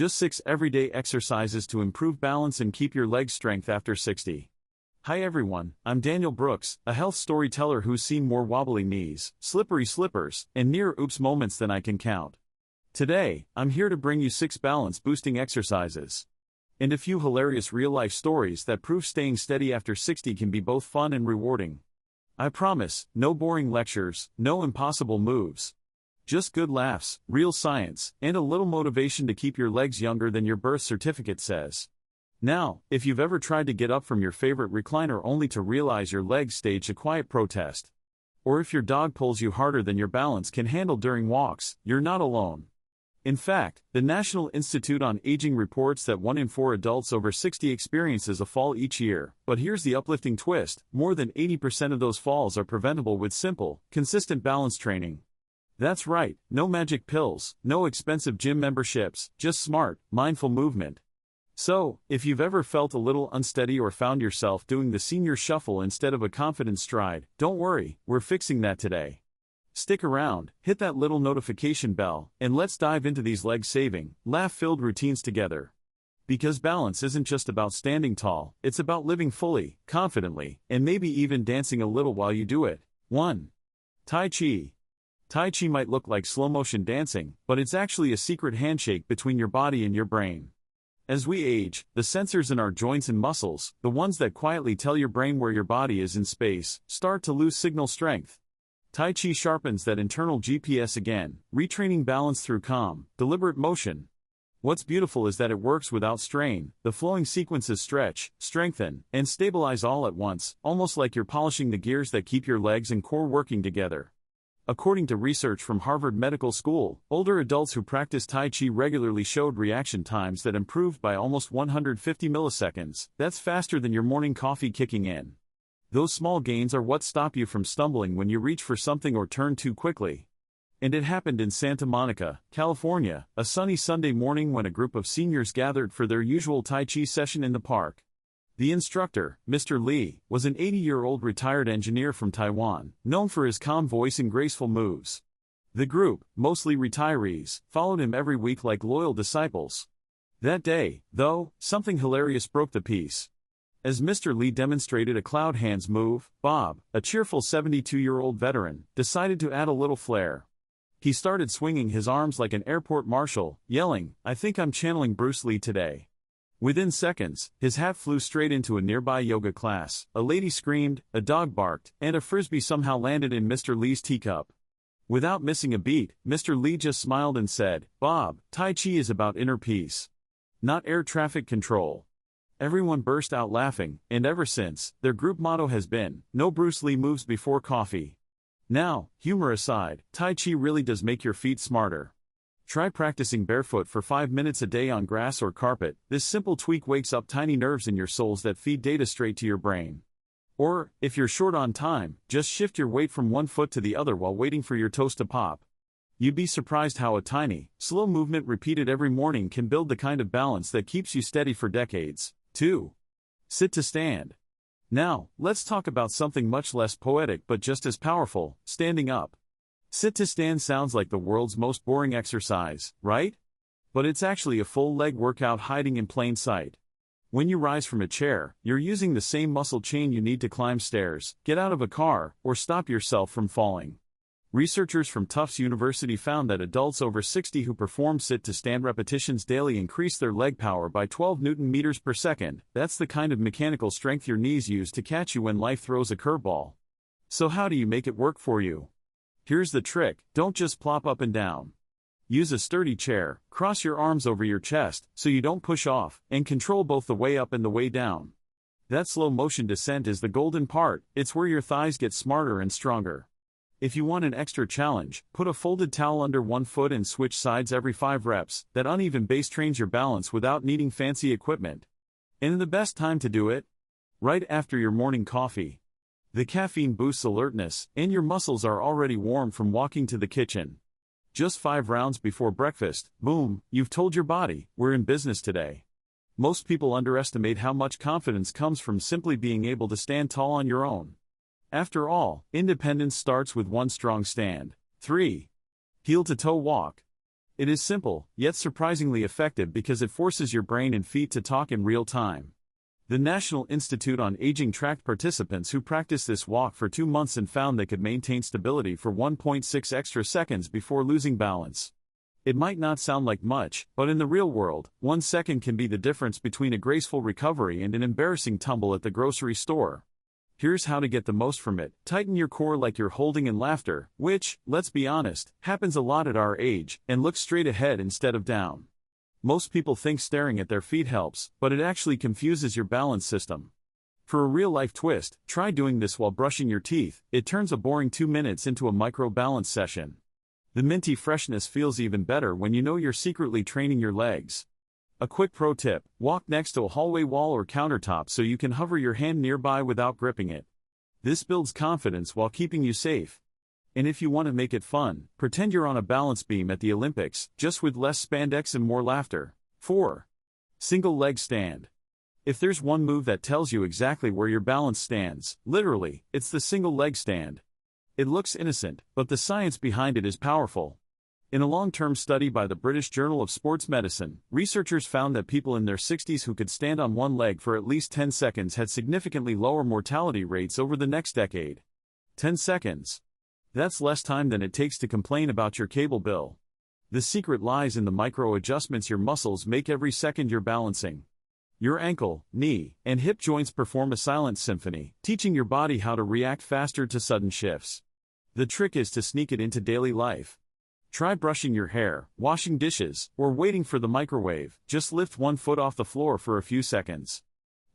Just 6 everyday exercises to improve balance and keep your legs strength after 60. Hi everyone, I'm Daniel Brooks, a health storyteller who's seen more wobbly knees, slippery slippers, and near oops moments than I can count. Today, I'm here to bring you 6 balance-boosting exercises and a few hilarious real-life stories that prove staying steady after 60 can be both fun and rewarding. I promise, no boring lectures, no impossible moves. Just good laughs, real science, and a little motivation to keep your legs younger than your birth certificate says. Now, if you've ever tried to get up from your favorite recliner only to realize your legs staged a quiet protest, or if your dog pulls you harder than your balance can handle during walks, you're not alone. In fact, the National Institute on Aging reports that 1 in 4 adults over 60 experiences a fall each year, but here's the uplifting twist: more than 80% of those falls are preventable with simple, consistent balance training. That's right, no magic pills, no expensive gym memberships, just smart, mindful movement. So, if you've ever felt a little unsteady or found yourself doing the senior shuffle instead of a confident stride, don't worry, we're fixing that today. Stick around, hit that little notification bell, and let's dive into these leg-saving, laugh-filled routines together. Because balance isn't just about standing tall, it's about living fully, confidently, and maybe even dancing a little while you do it. 1. Tai Chi. Tai Chi might look like slow-motion dancing, but it's actually a secret handshake between your body and your brain. As we age, the sensors in our joints and muscles, the ones that quietly tell your brain where your body is in space, start to lose signal strength. Tai Chi sharpens that internal GPS again, retraining balance through calm, deliberate motion. What's beautiful is that it works without strain. The flowing sequences stretch, strengthen, and stabilize all at once, almost like you're polishing the gears that keep your legs and core working together. According to research from Harvard Medical School, older adults who practiced Tai Chi regularly showed reaction times that improved by almost 150 milliseconds. That's faster than your morning coffee kicking in. Those small gains are what stop you from stumbling when you reach for something or turn too quickly. And it happened in Santa Monica, California, a sunny Sunday morning when a group of seniors gathered for their usual Tai Chi session in the park. The instructor, Mr. Lee, was an 80-year-old retired engineer from Taiwan, known for his calm voice and graceful moves. The group, mostly retirees, followed him every week like loyal disciples. That day, though, something hilarious broke the peace. As Mr. Lee demonstrated a cloud hands move, Bob, a cheerful 72-year-old veteran, decided to add a little flair. He started swinging his arms like an airport marshal, yelling, "I think I'm channeling Bruce Lee today." Within seconds, his hat flew straight into a nearby yoga class, a lady screamed, a dog barked, and a frisbee somehow landed in Mr. Lee's teacup. Without missing a beat, Mr. Lee just smiled and said, "Bob, Tai Chi is about inner peace, not air traffic control." Everyone burst out laughing, and ever since, their group motto has been, "No Bruce Lee moves before coffee." Now, humor aside, Tai Chi really does make your feet smarter. Try practicing barefoot for 5 minutes a day on grass or carpet. This simple tweak wakes up tiny nerves in your soles that feed data straight to your brain. Or, if you're short on time, just shift your weight from one foot to the other while waiting for your toes to pop. You'd be surprised how a tiny, slow movement repeated every morning can build the kind of balance that keeps you steady for decades. 2. Sit to stand. Now, let's talk about something much less poetic but just as powerful: standing up. Sit to stand sounds like the world's most boring exercise, right? But it's actually a full leg workout hiding in plain sight. When you rise from a chair, you're using the same muscle chain you need to climb stairs, get out of a car, or stop yourself from falling. Researchers from Tufts University found that adults over 60 who perform sit-to-stand repetitions daily increase their leg power by 12 Newton meters per second. That's the kind of mechanical strength your knees use to catch you when life throws a curveball. So how do you make it work for you? Here's the trick: don't just plop up and down. Use a sturdy chair, cross your arms over your chest so you don't push off, and control both the way up and the way down. That slow motion descent is the golden part. It's where your thighs get smarter and stronger. If you want an extra challenge, put a folded towel under one foot and switch sides every 5 reps. That uneven base trains your balance without needing fancy equipment. And the best time to do it? Right after your morning coffee. The caffeine boosts alertness, and your muscles are already warm from walking to the kitchen. Just 5 rounds before breakfast, boom, you've told your body, we're in business today. Most people underestimate how much confidence comes from simply being able to stand tall on your own. After all, independence starts with one strong stand. 3. Heel-to-toe walk. It is simple, yet surprisingly effective because it forces your brain and feet to talk in real time. The National Institute on Aging tracked participants who practiced this walk for 2 months and found they could maintain stability for 1.6 extra seconds before losing balance. It might not sound like much, but in the real world, 1 second can be the difference between a graceful recovery and an embarrassing tumble at the grocery store. Here's how to get the most from it. Tighten your core like you're holding in laughter, which, let's be honest, happens a lot at our age, and look straight ahead instead of down. Most people think staring at their feet helps, but it actually confuses your balance system. For a real-life twist, try doing this while brushing your teeth. It turns a boring 2 minutes into a micro-balance session. The minty freshness feels even better when you know you're secretly training your legs. A quick pro tip: walk next to a hallway wall or countertop so you can hover your hand nearby without gripping it. This builds confidence while keeping you safe. And if you want to make it fun, pretend you're on a balance beam at the Olympics, just with less spandex and more laughter. 4. Single leg stand. If there's one move that tells you exactly where your balance stands, literally, it's the single leg stand. It looks innocent, but the science behind it is powerful. In a long-term study by the British Journal of Sports Medicine, researchers found that people in their 60s who could stand on one leg for at least 10 seconds had significantly lower mortality rates over the next decade. 10 seconds. That's less time than it takes to complain about your cable bill. The secret lies in the micro-adjustments your muscles make every second you're balancing. Your ankle, knee, and hip joints perform a silent symphony, teaching your body how to react faster to sudden shifts. The trick is to sneak it into daily life. Try brushing your hair, washing dishes, or waiting for the microwave. Just lift one foot off the floor for a few seconds.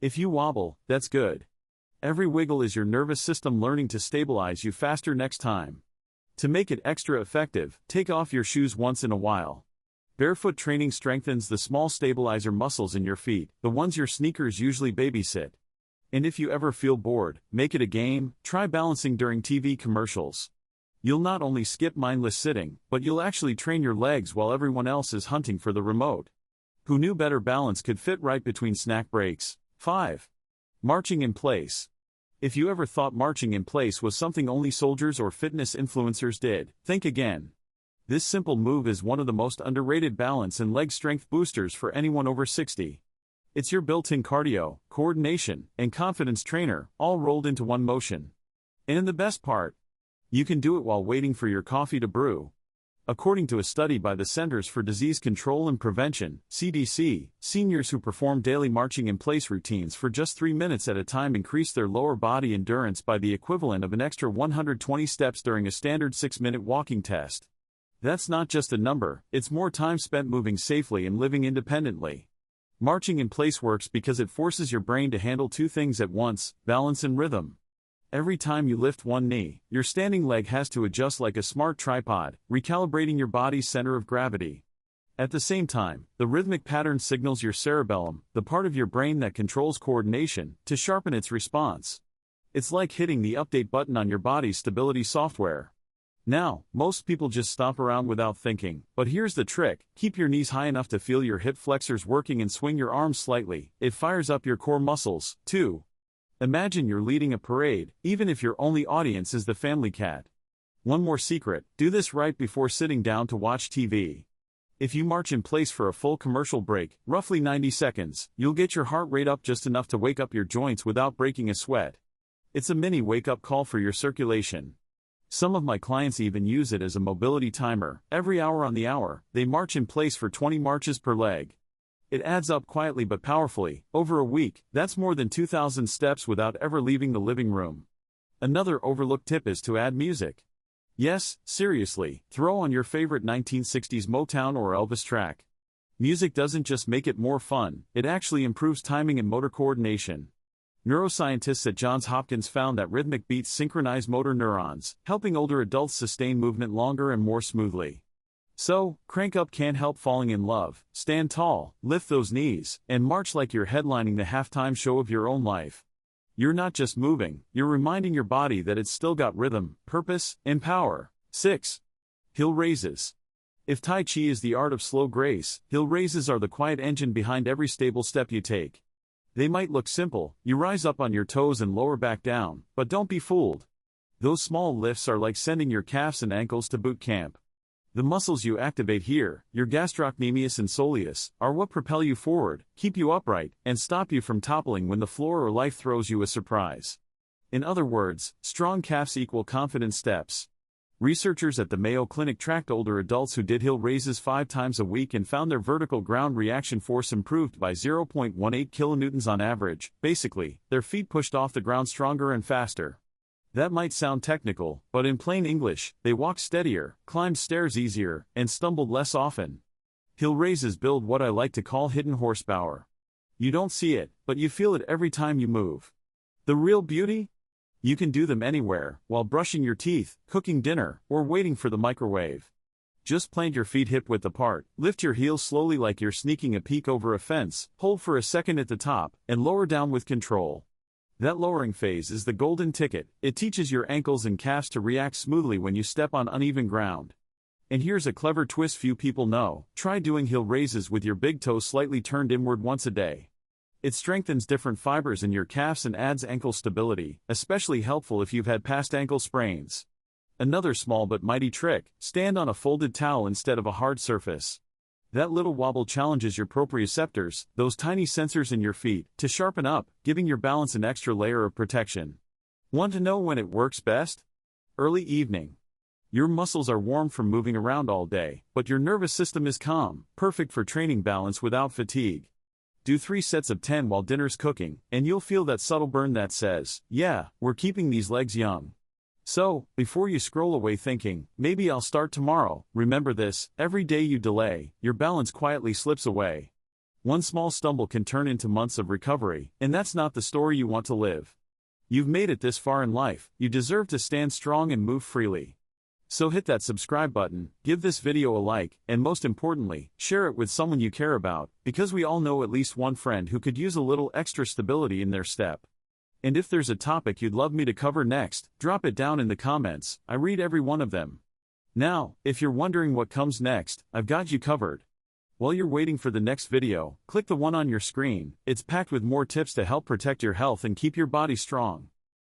If you wobble, that's good. Every wiggle is your nervous system learning to stabilize you faster next time. To make it extra effective, take off your shoes once in a while. Barefoot training strengthens the small stabilizer muscles in your feet, the ones your sneakers usually babysit. And if you ever feel bored, make it a game. Try balancing during TV commercials. You'll not only skip mindless sitting, but you'll actually train your legs while everyone else is hunting for the remote. Who knew better balance could fit right between snack breaks? 5. Marching in place. If you ever thought marching in place was something only soldiers or fitness influencers did, think again. This simple move is one of the most underrated balance and leg strength boosters for anyone over 60. It's your built-in cardio, coordination, and confidence trainer, all rolled into one motion. And the best part, you can do it while waiting for your coffee to brew. According to a study by the Centers for Disease Control and Prevention, CDC, seniors who perform daily marching in place routines for just 3 minutes at a time increase their lower body endurance by the equivalent of an extra 120 steps during a standard 6-minute walking test. That's not just a number, it's more time spent moving safely and living independently. Marching in place works because it forces your brain to handle 2 things at once: balance and rhythm. Every time you lift one knee, your standing leg has to adjust like a smart tripod, recalibrating your body's center of gravity. At the same time, the rhythmic pattern signals your cerebellum, the part of your brain that controls coordination, to sharpen its response. It's like hitting the update button on your body's stability software. Now, most people just stop around without thinking, but here's the trick: keep your knees high enough to feel your hip flexors working and swing your arms slightly. It fires up your core muscles, too. Imagine you're leading a parade, even if your only audience is the family cat. One more secret: do this right before sitting down to watch TV. If you march in place for a full commercial break, roughly 90 seconds, you'll get your heart rate up just enough to wake up your joints without breaking a sweat. It's a mini wake-up call for your circulation. Some of my clients even use it as a mobility timer. Every hour on the hour, they march in place for 20 marches per leg. It adds up quietly but powerfully. Over a week, that's more than 2,000 steps without ever leaving the living room. Another overlooked tip is to add music. Yes, seriously, throw on your favorite 1960s Motown or Elvis track. Music doesn't just make it more fun, it actually improves timing and motor coordination. Neuroscientists at Johns Hopkins found that rhythmic beats synchronize motor neurons, helping older adults sustain movement longer and more smoothly. So, crank up Can't Help Falling in Love, stand tall, lift those knees, and march like you're headlining the halftime show of your own life. You're not just moving, you're reminding your body that it's still got rhythm, purpose, and power. 6. Heel raises. If Tai Chi is the art of slow grace, heel raises are the quiet engine behind every stable step you take. They might look simple: you rise up on your toes and lower back down, but don't be fooled. Those small lifts are like sending your calves and ankles to boot camp. The muscles you activate here, your gastrocnemius and soleus, are what propel you forward, keep you upright, and stop you from toppling when the floor or life throws you a surprise. In other words, strong calves equal confident steps. Researchers at the Mayo Clinic tracked older adults who did hill raises 5 times a week and found their vertical ground reaction force improved by 0.18 kilonewtons on average. Basically, their feet pushed off the ground stronger and faster. That might sound technical, but in plain English, they walked steadier, climbed stairs easier, and stumbled less often. Hill raises build what I like to call hidden horsepower. You don't see it, but you feel it every time you move. The real beauty? You can do them anywhere, while brushing your teeth, cooking dinner, or waiting for the microwave. Just plant your feet hip-width apart, lift your heels slowly like you're sneaking a peek over a fence, hold for a second at the top, and lower down with control. That lowering phase is the golden ticket. It teaches your ankles and calves to react smoothly when you step on uneven ground. And here's a clever twist few people know. Try doing hill raises with your big toe slightly turned inward once a day. It strengthens different fibers in your calves and adds ankle stability, especially helpful if you've had past ankle sprains. Another small but mighty trick: stand on a folded towel instead of a hard surface. That little wobble challenges your proprioceptors, those tiny sensors in your feet, to sharpen up, giving your balance an extra layer of protection. Want to know when it works best? Early evening. Your muscles are warm from moving around all day, but your nervous system is calm, perfect for training balance without fatigue. Do 3 sets of 10 while dinner's cooking, and you'll feel that subtle burn that says, yeah, we're keeping these legs young. So, before you scroll away thinking, maybe I'll start tomorrow, remember this: every day you delay, your balance quietly slips away. One small stumble can turn into months of recovery, and that's not the story you want to live. You've made it this far in life, you deserve to stand strong and move freely. So hit that subscribe button, give this video a like, and most importantly, share it with someone you care about, because we all know at least one friend who could use a little extra stability in their step. And if there's a topic you'd love me to cover next, drop it down in the comments. I read every one of them. Now, if you're wondering what comes next, I've got you covered. While you're waiting for the next video, click the one on your screen. It's packed with more tips to help protect your health and keep your body strong.